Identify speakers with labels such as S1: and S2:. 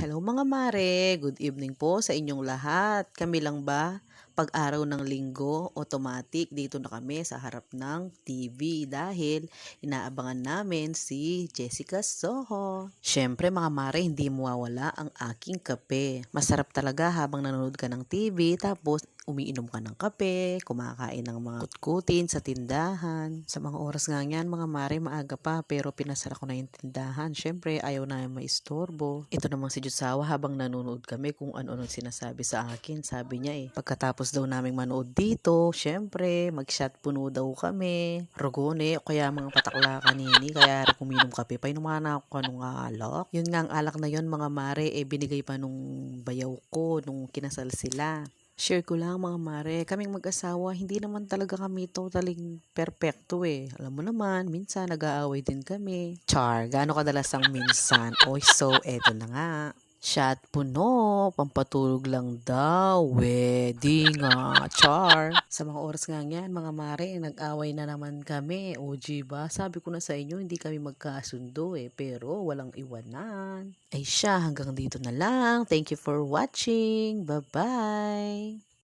S1: Hello mga mare, good evening po sa inyong lahat. Kami lang ba? Pag-araw ng linggo, automatic dito na kami sa harap ng TV dahil inaabangan namin si Jessica Soho. Siyempre mga mare, hindi mawawala ang aking kape. Masarap talaga habang nanonood ka ng TV tapos umiinom ka ng kape, kumakain ng mga kutkutin sa tindahan. Sa mga oras nga yan, mga mare, maaga pa pero pinasara ko na yung tindahan. Siyempre, ayaw na maistorbo. Ito namang si Jutsawa habang nanonood kami kung ano-ano sinasabi sa akin. Sabi niya pagkatapos daw naming manood dito, siyempre, mag-shot puno daw kami. Rogone, o kaya mga patakla kanini, kaya rin uminom kape. Painuman na ako kanong alak. Yun nga ang alak na yun, mga mare, binigay pa nung bayaw ko, nung kinasal sila. Share ko lang mga mare, kaming mag-asawa, hindi naman talaga kami totaling perpekto Alam mo naman, minsan nag-aaway din kami. Char, gaano kadalas ang minsan? So eto na nga. Shot puno, pampatulog lang daw, wedding char. Sa mga oras nga yan, mga mare, nag-away na naman kami. OG ba? Sabi ko na sa inyo, hindi kami magkasundo pero walang iwanan. Siya, hanggang dito na lang. Thank you for watching. Bye-bye!